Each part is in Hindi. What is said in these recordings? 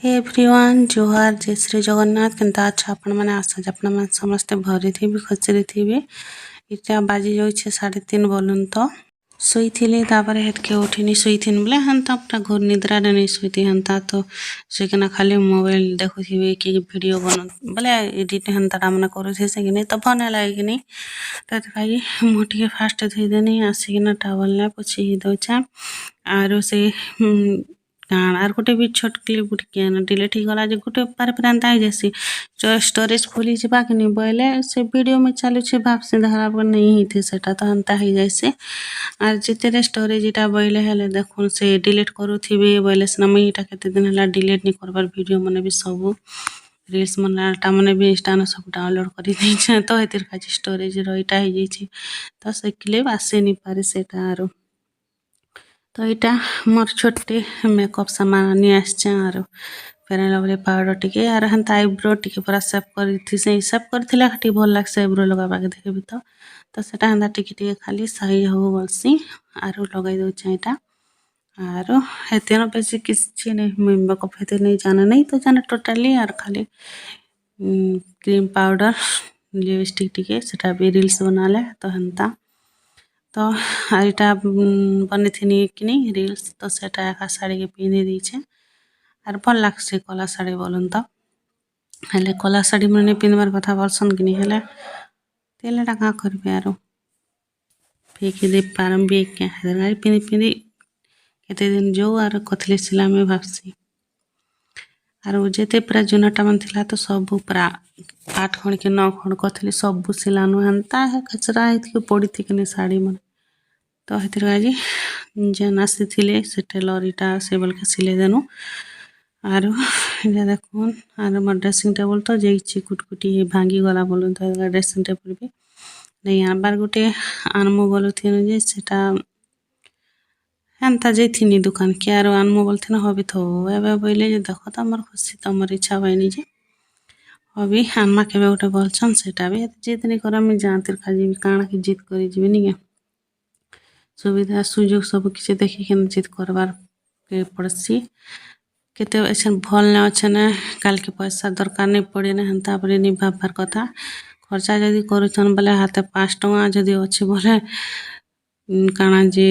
हे एवरीवन जोहार जय श्री जगन्नाथ केनता अच्छा आपण माने आशा आपण माने समस्त भरी थी खुशी थी इटा बाजी जाऊे 3:30 बोलून तो शुईली तापर हेतके उठिनी शुईथिन बोले हेन्ता पूरा घोर निद्रा नहीं शुईथी हेन्ता तो सेकिना खाली मोबाइल देखुथी कि वीडियो बन बोले एडिट हेन्ता मैंने करुथे से कि तो भल लगे कि नहीं तो मुझे फास्ट धोदेनी आसिकिना टावल ने पोछी दौचे आरो से काण आर गोटे भी छोट क्लिप गुटे डिलीट हो गला गोटे पार एंता हो जासी स्टोरेज फुल जा कि नहीं बोले से वीडियो में चलुचे भावसी देखला पर नहीं होती सेटा तो एंता हो जासी आर जिते स्टोरेज इटा बोले हेले देखुन से डिलीट करुथी बोले सिना मुई इटा केते दिन हला डिलीट नहीं करबार वीडियो माने भी सब रील्स मानटा मैंने भी इंस्टा सब डाउनलोड कर दे तो हेतिर खाली स्टोरेज रहीटा हो जाइए तो से क्लिप आसे नहीं पारे सेटा आरो तो यहाँ मोर छोटे मेकअप सामान नहीं आसचे आरो फेयर लवली पाउडर टिके आर हेन्ता आईब्रो टिके पूरा सेव करथिला टी भल लागसे आईब्रो लगाबा के देखबी तो सेटा हेन्ता टिके खाली सही हो बोलसी आरो लगाई दउचे एटा आरो हेते न बेसी किछि नहीं मेकअप हेते नहीं जाने नहीं तो जाने टोटली आर खाली क्रीम पाउडर लिपस्टिक टिके सेटा भी रील्स बनाले तो हेन्ता तो आईटा बनी थी कि नहीं रील्स तो सेटा एका शाड़ी के पिंधि दीछे आर भल लागसे कला शाड़ी बोलून तो हेले कला शाड़ी मैंने पिंधबार कथा बोलसन कि नहीं हेले तेलेटा क्या करबे आरो फेंकी दे पारम भी क्या पिंधि पिंधि केते दिन जो आर कथली सिला में भावसी आर जेते पूरा जुनाटा मन थिला तो सब पूरा 8 खण के 9 खण कथली सब सिलानु हेन्ता है कचरा है पड़ी थी कि शाड़ी मन तो हेतिर आज जेन आसी से टेलर इटा से बोल के सिले देनु आरो देखुन आरो मोर ड्रेसिंग टेबल तो जाइए कुटकुटी भांगी गला बोलून तो ड्रेसिंग टेबल भी नहीं आबार गोटे आनमु बोलुथिन जे सेटा हेन्ता जाइथिनी दुकान के आरो आनमु बोलथिन हबी थो एबे बोले जे देखो तो मोर खुशी तो मोर इच्छा बनी जे हबी आनमा केबे गोटे बोलछन सेटा भी जिद नहीं कर मुझे जानतिर खाजी काना की जिद करी जीवी नहीं सुविधा सुजोग सब किसी देखिक जिद करबार के पड़सी केते ऐसा भल ना अच्छे ना काल के पैसा दरकार नहीं पड़े ना हेन्ता पड़े नहीं भाबार कथा खर्चा जदि करुछन बोले हाथे 5 टଙ୍କା जदि अच्छे बोले काना जे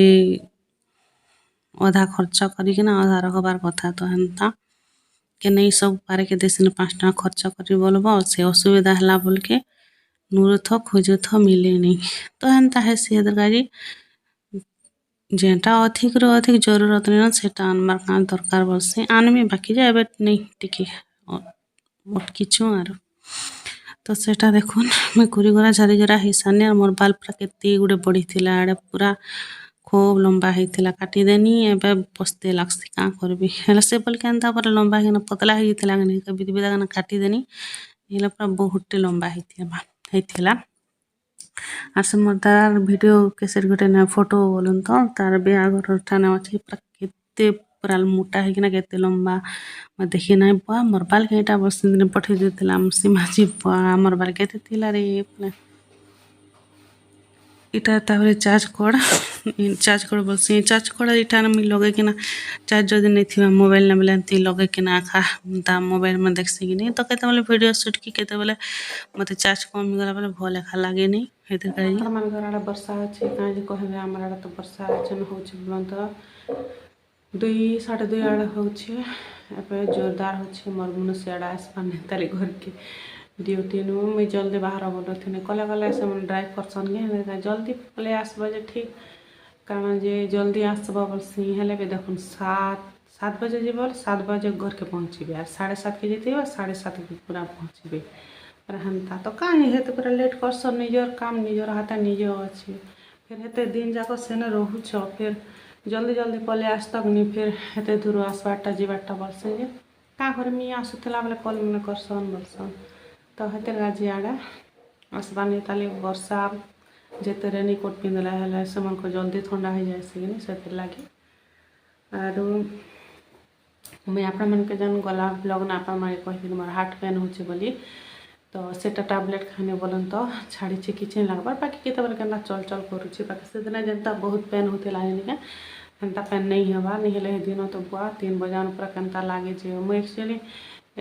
अधा खर्च करिकिना अधा रखबार कथा तो हेन्ता के नहीं सब पारे के देश 5 टଙ୍କା खर्च करी बोलबो से असुविधा हला बोल के नुरुथ खोजुथ मिले नहीं तो हेन्ता है से गाजी जेटा अधिक रो अधिक जरूरत नहीं सेटा आनबार का दरकार बोलसे आनमी बाकी जाए नहीं टिके अटकिछु आरो तो सेटा देखुन मैं कुरी गरा झारी जरा हिसाने मोर बाल पूरा केते गुडे बड़ी थिला आड़े पूरा खूब लंबा होता काटी देनी एबे पस्ते लागसी का करबी हेला से बोल के एंता पर लंबा हिना पतला होइथिला गनी बिद बिदा गना काटी देनी हेला पूरा बहुत लंबा होइथिला आर से मोर तार वीडियो केसेर गोटे ना फोटो बोलून तो तार बिहाघर ठाने अच्छे पूरा केते पूरा मोटा है केते लंबा मैं देखी ना बुआ मोर बाल के इटा बस दिन पठे देतिला सीमा जी बुआ मोर बाल केते थिला रे इटा तापर चार्ज कोड बोलसी चार्ज कोड इटा ना मुई लगे किना चार्ज जदि नहीं थिबा मोबाइल ना बेले ती लगे किना आखा ता मोबाइल में देखसी कि नहीं तो केते बोले वीडियो शूट की केते बोले मते चार्ज कम गला बोले भल एखा लागे नहीं हेते कहि मन घर वर्षा अछि काहे कहबे हमरा तो वर्षा जन होछि बोलन तो 2-2:30 आड़े होछि एबे जोरदार होछि मोर मन से आड़ा आसपान ताली घर के ड्यूटी नु मुई जल्दी बाहर बोल थे कले कले से मन ड्राइव करसन के जल्दी पले आसबा जे ठीक कारण जे जल्दी आसबा बोलसी हेले भी देखुन 7 बजे जीव 7 बजे घर के पहुँचे और 7:30 के जीते 7:30 के पूरा पहुँचे पर हेन्ता तो कहीं हेते पूरा लेट करसन निजर काम निजर हाथ निजे अच्छे फिर हेते दिन जाक सेने रोच फिर जल्दी जल्दी पले आसतक नहीं फिर हेते दूर आसबाटा जीवाटा बोलसे जे का घर मी आसुला बेले कल मैंने करसन बोलसन तो हेते गाजी आड़े आसबानी ताली वर्षा जेते रेनीकोट पिंधला है से मन को जल्दी ठंडा हो जाए से लगे आर मुझे आपण मन के जन गला ब्लग ना आपण मारे कहि मोर हार्ट पेन होचे बोली तो सेटा टैबलेट खाने बोलन तो छाड़ी किछ नहीं लगबार बाकी केते बेले केना चल चल करूची बाकी से दिन जनता बहुत पेन होते लागे हेन्ता पेन नहीं हवा नहीं हेले दिन तो बुआ 3 बजान पूरा केन्ता लागे जे मुझे एक्चुअली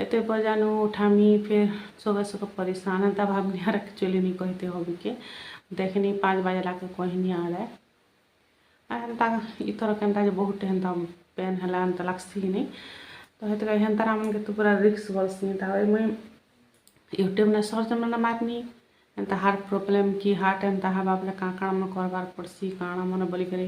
एते बजानु उठामी फिर सुबह सुबह परेशान हेन्ता भावनी यार एक्चुअली नहीं कहते हबी के देखनी 5 बजे लाके कहनी आड़े हेन्ता इथर केन्ता बहुत हेन्ता पेन है हेन्ता लागसी नहीं तो हेतु हेन्ता मन के तो पूरा रिक्स बोलसी मुझे यूट्यूब ने सर्च मन मारनी एंता हार्ट प्रोब्लेम की हार्ट एंता हवा बोले काण मन करबार पड़सी काण मन बोली करे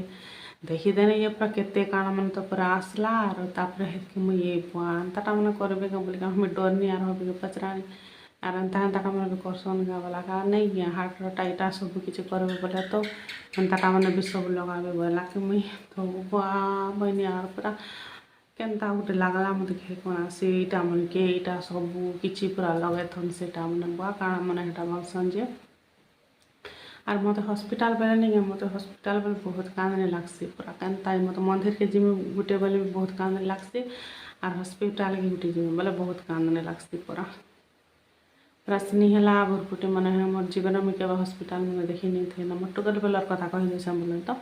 देखीदेने ये पूरा केते काण मन तो पूरा आसला और तापर हेतके मुझे ये एंता मन करबे के बोली हमें डरनी आर हबे पचरानी आर एंता मन भी करसन गा बोला का नहीं गया हार्ट टाइटा सब किसी करबे बोले तो एंता मन भी सब लगाबे बोला कि मुझे तो बुआ बहनी आर पूरा केन्ता गोटे लागला मत कौन सेटा मन के यहाँ सब किसी पूरा लगे थन से मन बुआ काण मन हेटा भलसन जे आर मत हॉस्पिटल बेले नहीं मत हॉस्पिटल बेले बहुत कांदने लागसी पूरा केन्ता मत मंदिर के जिम्मे गुटे बेले भी बहुत कांदने लागसी आर हॉस्पिटल के गुटे जिम्मे बेले बहुत कांदने लागसी पूरा पूरा स्नेहला भरपुटे मन मोर जीवन में केवल हॉस्पिटल में देखी नहीं थे मोर टुकल बेलर कथा कही देसे बोले तो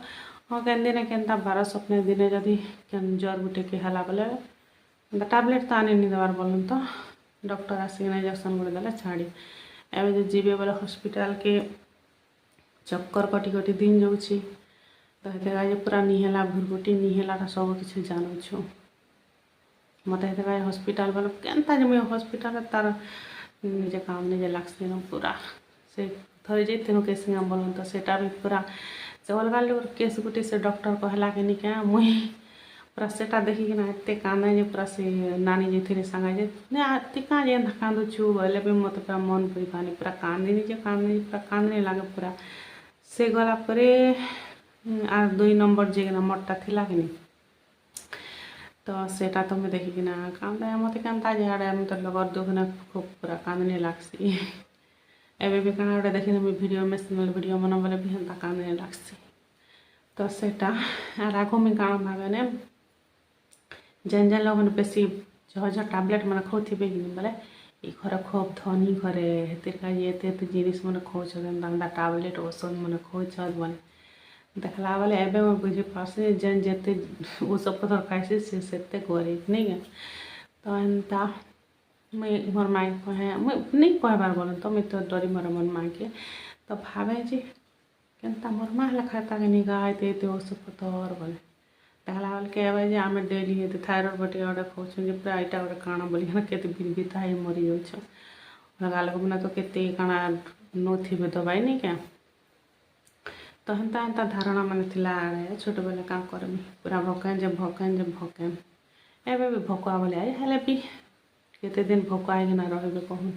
हाँ केन दिन केन्ता 12 स्वप्न दिन जदि केन ज्वर गुटे के हला बोले टैबलेट तो आने नहीं देवार बोलन तो डॉक्टर आसिक इंजेक्शन गुड़े देले छाड़ी एवं जो जीवे बोले हॉस्पिटल के चक्कर कटी कटी दिन जाऊँगी तो हेतु पूरा निहेला भुरगुटी निहेला सब किसी जानूँ मत हेतु हॉस्पिटल बोले केन्ता मुझे हॉस्पिटल तार निजे काम निजे लागसी न पूरा से थरी जाइए केस बोलन तो सेटा भी पूरा से अलग लोग केस गुटे से डॉक्टर कहला कि नहीं क्या मुई पूरा सेटा देखिकिना एते कांदे जे पूरा से नानी जे सांगा जे नहीं क्या जे कांदुचु बोले भी मत पूरा मन पड़ी पानी पूरा कांदे पूरा कांदने लगे पूरा से गला परे आ 2 नंबर जे नंबरटा थिला कि नहीं तो सेटा तो मैं देखिकिना कांदे मत केन्ता जे मत लगत दुखना खूब पूरा कांदने लागसी एवं भी कहाँ गोटे देखी मुझे वीडियो में सिंगल वीडियो मन बोले भी हेन्ता कांदने लागसी तो सेटा आर आगो में काण भावे ने जेन जेन लोग बेसी जह टैबलेट मन खाऊे कि बोले ये घर खूब धनी घरे हेते जिनिस मन खाऊन टैबलेट औषध मन खाऊन बोले देखला बोले एवं मैं बुझी पार्सी जेन जेते औषध पतर खाई से गरीब नहीं है तो एंता मुई मोर माँ कहे मुई नहीं कहबार बोलन तो मुई तो डरी मोर मन माँ के तो भावे जे केन्ता मोर माँ खाता के निगाहते औषध पतर बोले देखला बोल के एवं जे आम डेली हेतु थायरॉइड बटे गोटे खाऊँ पूरा यहाँ गोटे काण बोली केते बिरबिता ही मरी जाऊँ लोक मैंने तो केते काण नोबे दबाई नहीं क्या तो हेन्ता हेन्ता धारणा मन थिला छोट बेले क्या करमी पूरा भकेन एवं भी भकुआ बोले हेले भी केते दिन भकुआ ना रही कहूँ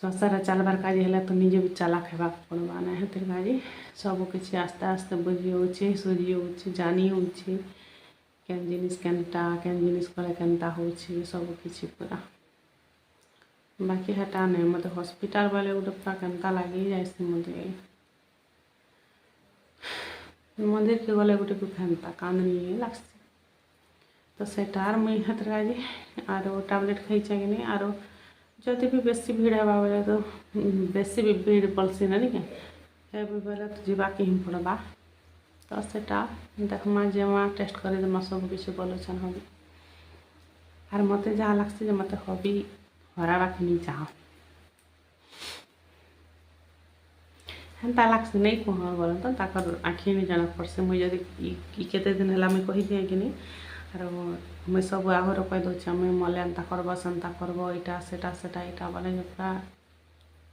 संसार चलबार काज है तो निजे भी चालाक हेबा पड़वा ना हेतु काज सब किसी आस्ते आस्ते बुझी होचे सुझी होचे जानी होचे केन जिनिस केनटा केन जिनिस कले केनता होचे सब किसी पूरा बाकी हेटा नहीं मत हॉस्पिटल वाले गोटे पूरा केनता लगी जाए मत मंदिर के गले गोटे को फेंता कांदनी लागसी तो सेटार मुई हेतु काज आर टैबलेट खाई कि नहीं आर जदि भी बेसी भीड़ हवा बोले तो बेसी भी भीड़ पड़सी ना नहीं क्या बोले तो जीवाक ही पड़वा तो सेटा देखमा जेमा टेस्ट कर देमा सब किसी बोलछन हबी आर मत जहाँ लागसी मत हबी हराबाक नहीं चाह हेन्ता लागसी नहीं कह बोलन तो आखि नहीं जाना पड़से मुझे जदि केते दिन है मुझे कही दिए कि नहीं आर मुझे सब आगर कही दूचे मुझे मले एंता करब सेन्ता करब इटा सेटा इटा बोले पूरा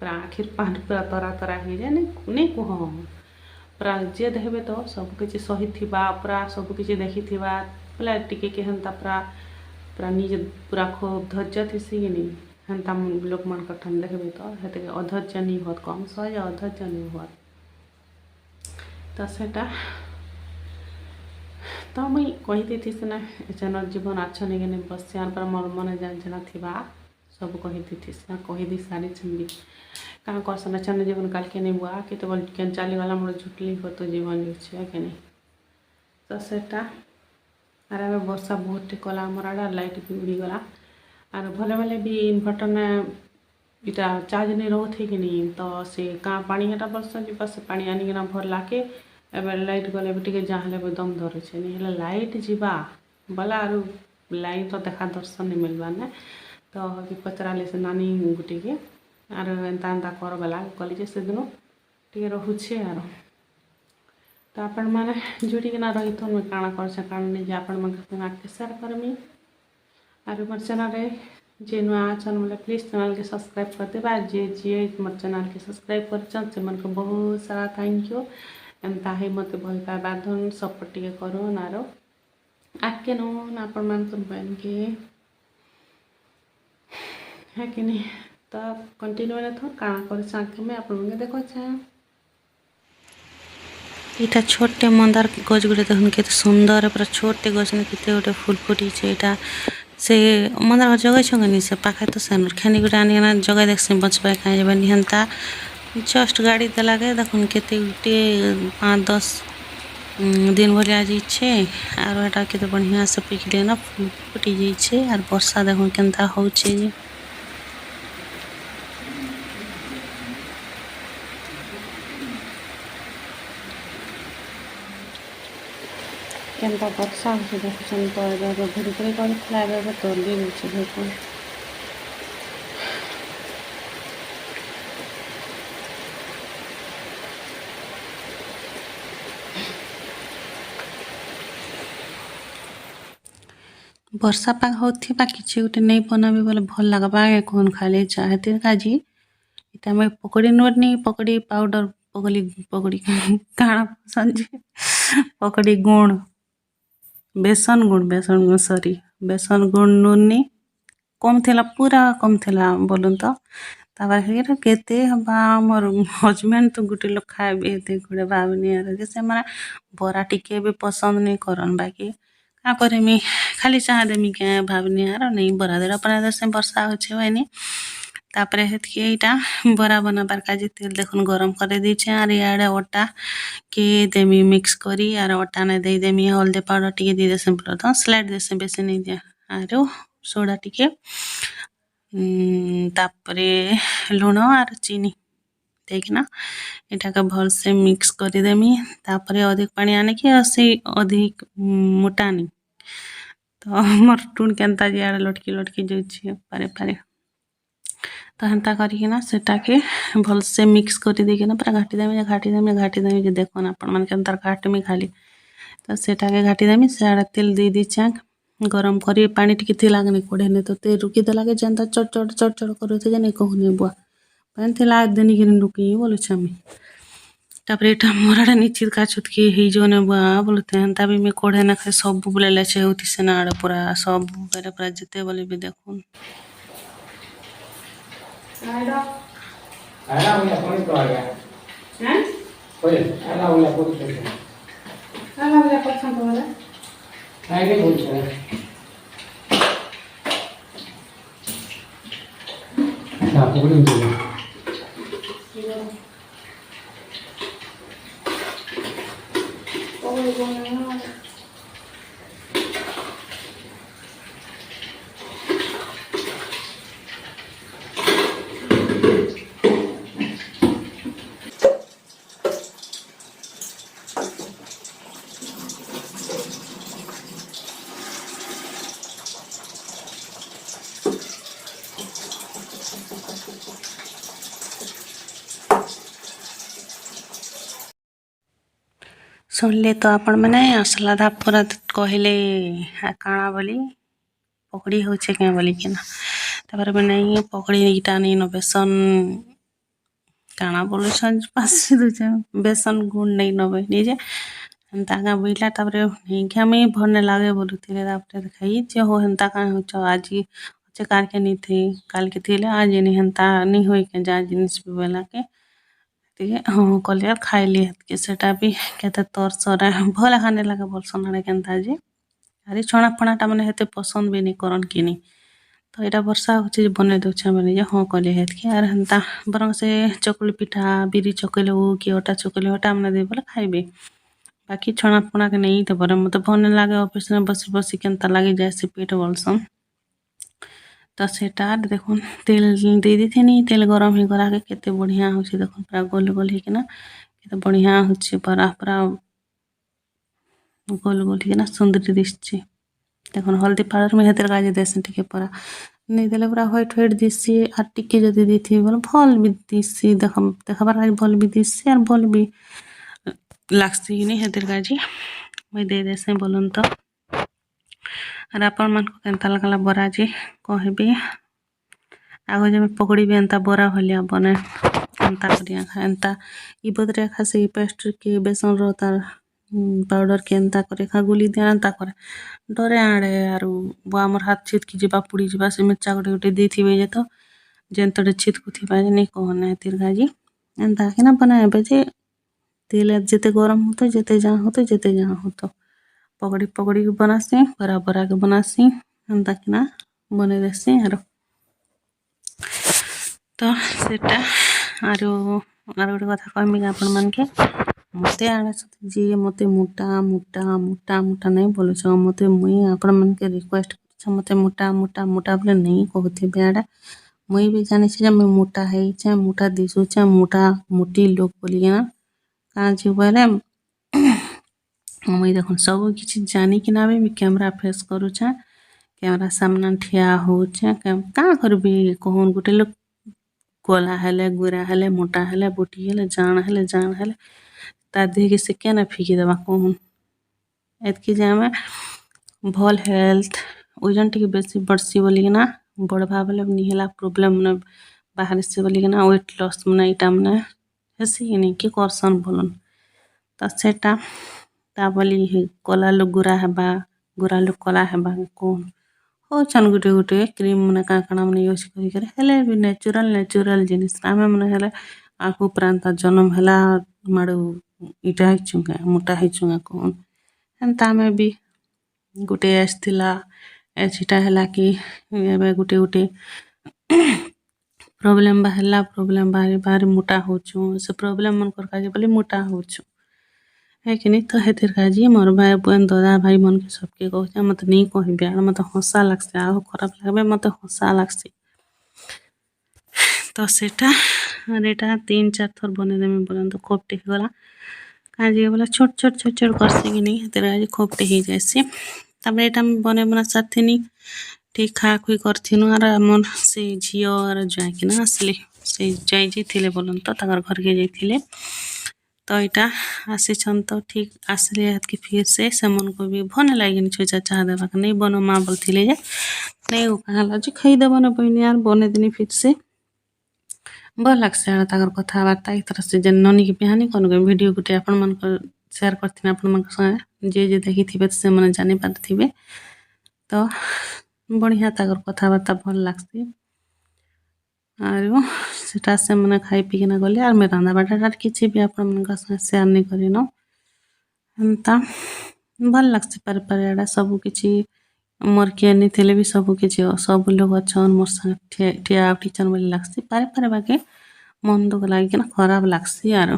पूरा आखिर पाठ पूरा तरा तरा हो जाए नहीं कह पूरा जे देखे तो सब किसी सही पूरा सब किसी देखी बोले टिके हेन्ता पूरा पूरा निजे पूरा खूब धैर्य थी कि नहीं हेन्ता लोक मन कठन देखे तो हेतु अधैर्य नहीं होत कम सहज अधैर्य नहीं होत तो सेटा तो मुई कही थी ना चैनल जीवन अच्छ नहीं बस यार पर मोर मन जाना थी सब कही थी कहीदी सारी भी क्या कर चैनल जीवन काल के नहीं बुआ कि तो केन चलीगला मोर झुटली हो तो जीवन है कि नहीं तो सेटा आर ए वर्षा बहुत कला मोर आड़ा लाइट भी उड़ीगला आर भले भले भी इनभर्टर ने इटा चार्ज नहीं रोथे कि नहीं तो से कहाँ पानी हेटा बस से पानी आनिकना भरला के एबे लाइट गले भी टिके जहाँ भी दम धरे नहीं हेले लाइट जीवा बोला आरु लाइट तो देखा दर्शन नहीं मिलवा ने तो हबी पचराले से नानी गुटी के आर एंता एंता कर बेला कहली जे से दिन टिके रहुछे आर तो आपण मैंने जोड़िकिना रही तो मुझे काଣା कर काण नहीं जे आपण मन के आगे share Karmi are more channel जे नुआ अछन बोले प्लीज चैनल के सब्सक्राइब कर देबा जे जे मोर चैनल के सब्सक्राइब करछन से मन को बहुत सारा थैंक यू एंता ही मत भल पाइबा धन सपोर्ट टिके करूँ आर आगे नून आपण मान बन के है कि नहीं तो कंटिन्यू मैंने थोड़ा काଣା कर आगे में आप देखो इटा छोटे मंदार गज गुटे देखुन के सुंदर पूरा छोटे गज ने केते गोटे फुल फुटी छे से मंदार गज जगह छंगनी से पाखे तो सेनर खानी गुटे आनी जगह देख से बचबा कहीं जब निहंता जस्ट गाड़ी देला के देखुन केते गोटे 5-10 दिन भर आज छे आर एटा केते बढ़िया से पिकले ना फुल फुटी जाई छे आर वर्षा देखुन केनता होउछे जे केनता वर्षा होছে দেখুন তো এভাবে ঘুরে ঘুরে করছিল এভাবে তরলি হচ্ছে দেখুন वर्षा पाग होथिबा किछि गोटे नहीं बनाबे बोले भल लागबा कोन खाले चाहते काजी इटा में पकड़ी नोरनी पकड़ी पाउडर पकड़ी काଣା संजे पकड़ी गुण बेसन गुण सॉरी बेसन गुण नूनी कम थिला पूरा कम थिला बोलूं तो तापर हेर केते हबा मोर हस्बैंड तो गुटे लोग खाबे एते गुडे भावनी आर जे से माने बरा टिके भी पसंद नहीं करन बाकी का करे मी खाली चाह देमी के भावनी आर नहीं बरा देरा अपना से वर्षा होछे वनी तापरे हेतके इटा बरा बनाबार काजे तेल देखुन गरम करे दीछे आर याडे ओटा के देमी मिक्स करी आर ओटा ने दे देमी हल्दी पाउडर टिके दे देसे तो स्लाइड देसे बेसी नहीं दिया आरो सोडा टिके तापरे लुण आर चीनी देखना इटा के भल से मिक्स करी देमी तापरे अधिक पानी आने की असी अधिक मोटा नहीं तो मोर टून केनता जियाडे लटकी लटकी जाउछे पारे पारे तो हेन्ता करिकिना सेटाके भल से मिक्स करी देकिना पूरा घाटी देमी जे देखो ना आपण मन केनता घाटमी खाली तो सेटाके घाटी देमी सेआडे तेल दे दीछे गरम करी पानी टिके थिला नहीं कोड़े ने तो तेल रुकी देला के जनता चट चट करूथे जे नहीं कहूनी बुआ पानी थिला देनी के रुकी बोलु छमी तापरे एटा मोराडा निचित का छुटकी ही जो ने बुआ बोलते हेन्ता भी मैं कोड़े ना खाए सब बोले लेछे होती से ना पूरा सब बेरे पूरा जते बोले भी देखुन Ahora voy a poner todavía. Oye, ahora voy a poner todavía. Ahora voy a poner todavía. Ahí le puse. Ya, poner un poco. सुनले तो आपण मैंने असला धा पूरा कहले काଣା बोली पकड़ी होचे क्या बोली कि ना तापर मैंने पकड़ी इटा नहीं न बेसन काଣା बोलु छन पास दुचे बेसन गुण नहीं नबे निजे तागा बुइला तापर नहीं क्या मैं भरने लागे बोलु थिले तापर खाई जे हो हंता का हो आज अच्छे कार के नहीं थे काल के थिले आज नहीं हंता नहीं होई के जा जिनिस भी बोला के हाँ कलिया खाइली के सेटा भी केते तोर सरा भला खाने लगे बोल सोना केनता जे अरे छणा फणाटा माने हेते पसंद भी नहीं करन किनी तो एटा वर्षा होचे बने दोछा माने जे हाँ कले हेत के आर हंता बरंग से चकुली पिठा बिरी चकले हो कि ओटा चकले ओटा माने दे बोले खाइबे बाकी छणा फणा के नहीं तो बरे मते भने लागे ऑफिस में बसी बसी केनता लागे जाय से पेट बोलसन तो सेटा देखुन तेल दे दी थी तेल गरम ही करा के केते बढ़िया होची देखुन पूरा गोल गोल ही के ना କେତେ ବଢ଼ିଆ ହେଉଛି ପୁରା ପୁରା ଗୋଲ ଗୋଲ ହେଇକିନା ସୁନ୍ଦର ଦିଶୁଛି। ଦେଖୁନ୍ ହଳଦୀ ପାଉଡ଼ର ମୁଇଁ ହେଥିର କାଜେ ଦେସି ଟିକେ ପୁରା ନେଇ ଦେଲେ ପୁରା ହ୍ୱାଇଟ୍ ହ୍ୱାଇଟ୍ ଦିଶି ଆର୍ ଟିକେ ଯଦି ଦେଇଥିବି ବୋଲେ ଭଲ୍ ବି ଦିଶି ଦେଖବାର ଲାଗି ଭଲ୍ ବି ଦିଶି ଆର୍ ଭଲ୍ ବି ଲାଗ୍ସି କି ନି ହେଥିର କାଜି ମୁଇଁ ଦେଇ ଦେସିଁ ବୋଲୁନ୍ ତ। ଆର୍ ଆପଣମାନଙ୍କୁ କେନ୍ତା ଲାଗ୍ଲା ବରା ଯେ କହିବେ। ଆଗ ଯେବେ ପକୋଡ଼ି ବି ଏନ୍ତା ବରା ଭଲିଆ ବନେ ଏନ୍ତା କରିଆ ଏନ୍ତା ଇ ବଦରେ ଏକା ସେ ପେଷ୍ଟ୍ରି ବେସନର ତାର ପାଉଡ଼ର କେ ଏନ୍ତା করে ଗୁଲି ଦିଆ ଏନ୍ତା করে ଡରେ ଆଡ଼େ ଆରୁ ଆମର୍ ହାତ ଛିଟକି ଯିବା ପୁଡ଼ି ଯିବା ସେ ମିର୍ଚା ଗୋଟେ ଗୋଟେ ଦେଇଥିବେ ଯେ ତ ଯେନ୍ତେଟେ ଛିଟକୁ ଥିବା ଯେ ନେଇ କହନା ଏଥିର କାଜି ଏନ୍ତା କିନା ବନାବେ ଯେ ତେଲ ଯେତେ ଗରମ ହଉତ ଯେତେ ଯାହା ହଉତ ପକୋଡ଼ି ବନାସି ବରା के ବନାସି ଏନ୍ତା କିନା ବନେଇ ଦେସି ଆରୁ ତ ସେଟା ଆରୁ ଗୋଟେ କଥା କହିମି ଆପଣ ମାନକେ ମତେ ଆଡ଼େ ଯେ ମତେ ମୋଟା ନାଇଁ ବୋଲୁଛ ମତେ ମୁଇଁ ଆପଣ ମାନକେ ରିକ୍वेଷ୍ଟ କରୁଛେ ମତେ ମୋଟା ବୋଲେ ନେଇ କହୁଥିବେ ଆଡ଼େ ମୁଇଁ ବି ଜାଣିଛି ଯେ ମୁଇଁ ମୋଟା ହେଇଛେ ମୋଟା ଦିଶୁଛେ ମୋଟି ଲୋକ ବୋଲିକିନା କାଁଜି ବୋଇଲେ ମୁଇଁ ଦେଖୁନ୍ ସବୁ କିଛି ଜାନିକିନା ବି କ୍ୟାମେରା ଫେସ୍ କରୁଛେ କ୍ୟାମେରା ସାମ୍ନା ଠିଆ ହଉଛେ କାଁ କରିବି କହୁନ୍ ଗୋଟେ ଲୋକ କଲା ହେଲେ ଗୋରା ହେଲେ ମୋଟା ହେଲେ ବୁଟି ହେଲେ ଜାଣ ହେଲେ ତା ଦେହକେ ସେ କେନେ ଫିକି ଦେବା କହୁନ୍ ଏତ୍କି ଯେ ଆମେ ଭଲ୍ ହେଲ୍ଥ ଓଜନ ଟିକେ ବେଶୀ ବଢ଼ସି ବୋଲିକିନା ବଢ଼ବା ବୋଲେ ନି ହେଲା ପ୍ରୋବ୍ଲେମ୍ ମାନେ ବାହାରିସି ବୋଲିକିନା ୱେଟ୍ ଲସ୍ ମାନେ ଇଟା ମାନେ ହେସି କି ନି କି କରସନ୍ ବୋଲୁନ୍ ତ ସେଟା ତା ବୋଲି କଲା ଲୋକ ଗୋରା ଲୋକ କଲା ହେବା କହୁନ୍ ହଉଛନ୍ ଗୋଟେ କ୍ରିମ୍ ମାନେ କାଣା ମାନେ ୟୁଜ୍ କରିକରି ହେଲେ ବି ନ୍ୟାଚୁରାଲ୍ ଜିନିଷ ଆମେ ମାନେ ହେଲେ ଆଗକୁ ପ୍ରାନ୍ତ ଜନମ ହେଲା ମାଡ଼ୁ ଇଟା ହେଇଛୁ ମୋଟା ହେଇଛୁ କହୁନ୍ ହେନ୍ତା ଆମେ ବି ଗୋଟେ ଏଜ୍ ଥିଲା ଏଜିଟା ହେଲା କି ଏବେ ଗୋଟେ ପ୍ରୋବ୍ଲେମ୍ ବାହାରି ମୋଟା ହଉଛୁ ସେ ପ୍ରୋବ୍ଲେମ୍ ମାନଙ୍କର କାଜି ବୋଲି ମୋଟା ହଉଛୁ है कि नहीं तो हेतिर काजी मोर भाई बहन दादा भाई मन के सबके कहते मत नहीं कहबे आर मत हंसा लागसे आहो खराब लागबे मत हंसा लागसे तो सेटा आर एटा 3-4 थर बने देमी बोलन तो खोपटे गला काजी बोला छोट करसे कि नहीं हेतिर काजी खोपटे ही जैसे तब एटा बना साथिनी ठीक खाक हुई करथिनु आर मन से झियो आर जाय कि ना असली से जाय जी थिले बोलन तो तगर घर के जाइथिले तो इटा आसीछन तो ठीक आसले कि फिर से मन को भी भन लागिन छोचा चाह देवा नहीं बनो माँ बोलथिले जे नहीं वो कहला जे खाई देबो ना बहिनी यार बने दिनी फिर से भल लागसे आर ताकर कथाबार्ता एक तरह से जे ननी के बिहानी कनु वीडियो गुटे आपण मन को शेयर करथिन आपण मन संगे जे देखि थिबे से मन जानि पारथिबे तो बढ़िया ताकर कथाबार्ता भल लागसे आरो सेटा से मने खाई पी किना गले आर मैं रांदा बाटा किछि भी आपण मन का शेयर नहीं करिनो एंता भल लागसे पर एडा सब किछि मोर के नहीं थे भी सब किछि सब लोग अच्छन मोर संगे ठिया टीचर बोली लागसी पारे बाके मन दुख लागी किना खराब लागसी आरो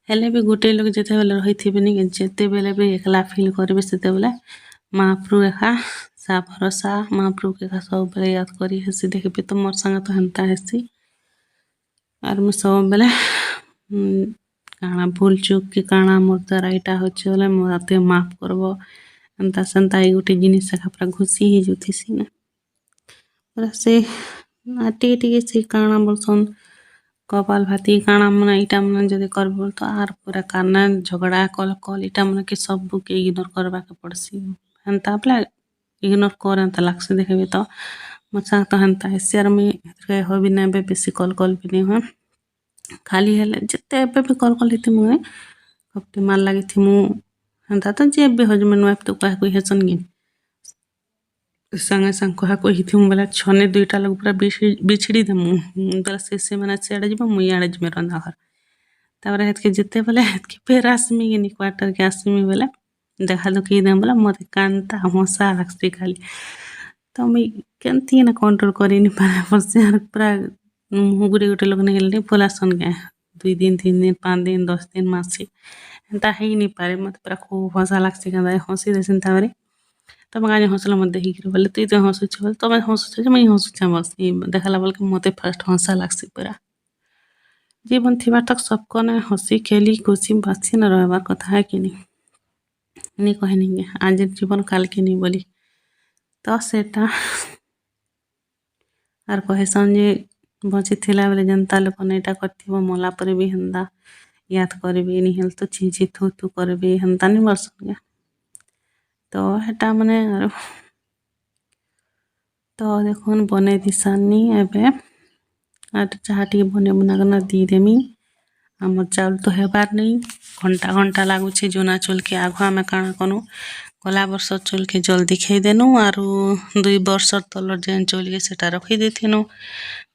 हेले भी गोटे लोग जेते बेले रहिथिबे नि जेते बेले भी एकला फील करबे सेते बेले महाप्रभु एका सा भरोसा महाप्रभु के का सब बेले याद करी हसी देखबे तो मोर संग तो हंता हसी आर मु सब बेले काना भूल चूक कि काना मोर द्वारा इटा होचे बोले मते माफ करबो एंता सेंता ई गोटे जिनिस एका पूरा घुसी ही जुथिसी ना पूरा से टी से काना बोलसन कपाल भाती काना मन इटा मन जदि करबो तो आर पूरा काना झगड़ा कल इटा मन के सब के इग्नोर करबा के पड़सी हेन्ता बला इग्नोर कर एंता लागसे देखबे तो मसा तो हेन्ता शेयर में हो भी ना बेसी कल भी नहीं हो खाली हेले जते एबे भी कल हिति मुए कपटी मार लागी थी मु हेन्ता तो जे बे हजबैंड वाइफ तो कह कोई हेसन गिन संग कह कोई हिति बोला छने दुईटा लोग पूरा बिछड़ी दे मु बोला से माने सेडे जब मुई आड़े जमे रंधा घर तापर हेतके जते बोले हेतके फेर आसमी गिनी क्वार्टर के आसमी बोले देखा दुखी दे बोला मते कांता हंसा लागसी खाली तो मुई केनती ना कंट्रोल करी नि पारे बसे आर पूरा गोटे लोग नहीं गेल बोला सन के 2 दिन 3 दिन 5 दिन 10 दिन मासी एंता ही नहीं पारे मते पूरा खूब हंसा लागसी कांदा हंसी देसिन तावरे तब गाजे हंसला मत देखि कर बोले तू तो हंसुछ बोले तब हंसुछ जे मैं हंसुछ बस देखला बोल के मते फर्स्ट हंसा लागसी पूरा जीवन थिबार तक सबकने हसी खेली खुशी बासी न रहबार कथा है कि नहीं कहे नहीं आज जीवन काल के नहीं बोली तो सेटा आर कहसन जे बची थिला बेले जनता लोक एटा करथिबो मला पर भी हंदा याद करबी नहीं हेल तो छिंची थू थू करबी हंता नहीं बरसन तो हेटा माने तो देखुन बने दिसानी एबे आर चाह टी बने बुना दी देमी आमर चाउल तो हेबार नहीं घंटा घंटा लागुचे जोना चुल के आगुआ में काଣା कनु गला वर्ष चुल के जल्दी खाई देनु आरु 2 वर्ष तलर जेन चुल के सेटा रखी देथिनु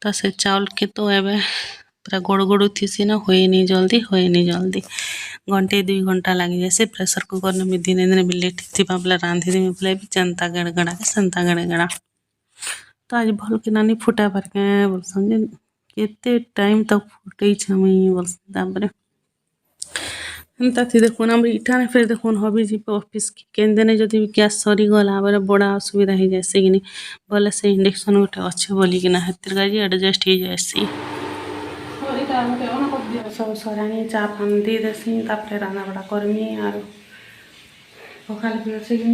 तो से चाउल के तो एबे पूरा गोड़ गोड़ थीसी ना होए नहीं जल्दी घंटे 2 घंटा लगी जैसे प्रेशर कुकर में दिन दिन बिलेट थी बाबला रांधी दे में बोले भी जनता गड़गड़ा के संता गड़गड़ा तो आज भल के नानी फुटा पर के बोल समझे केते टाइम तक फुटई छमई बोल ताबरे ताथी देखुन हम इठाने फिर देखुन हबी जी ऑफिस के केंदे ने जदि गैस सरी गला बरे बड़ा असुविधा ही जैसे कि बोले से इंडक्शन गोटे अच्छे बोली कि ना हेतिर गाजी एडजस्ट ही जैसी सब सरानी चा पानी दे देसी तापरे रान्ना बड़ा करमी आर पखाल भी अच्छे कि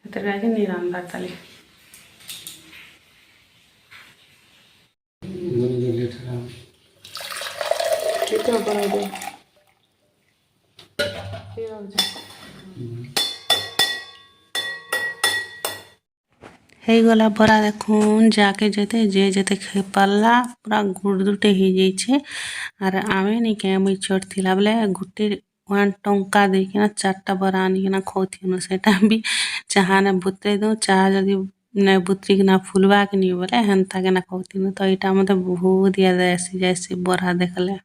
हेतिर गाजी नहीं रान्दा ताली कितना बड़ा दे हे गला बरा देखुन जाके जेते जे जेते खेपाला पूरा गुड़दुटे ही जाइछे आर आमे नहीं के मुई छोट थिला बेले गुटे 1 टंका देकिना 4टा बरा आनिकिना खौथिनु सेटा भी चाहा ने बुतरे दो चाहा जदि ने बुतरी के ना फुलवा के नहीं बोले हेन्ता के ना खौथिनु तो इटा मते बहुत याद आसी जैसे बरा देखले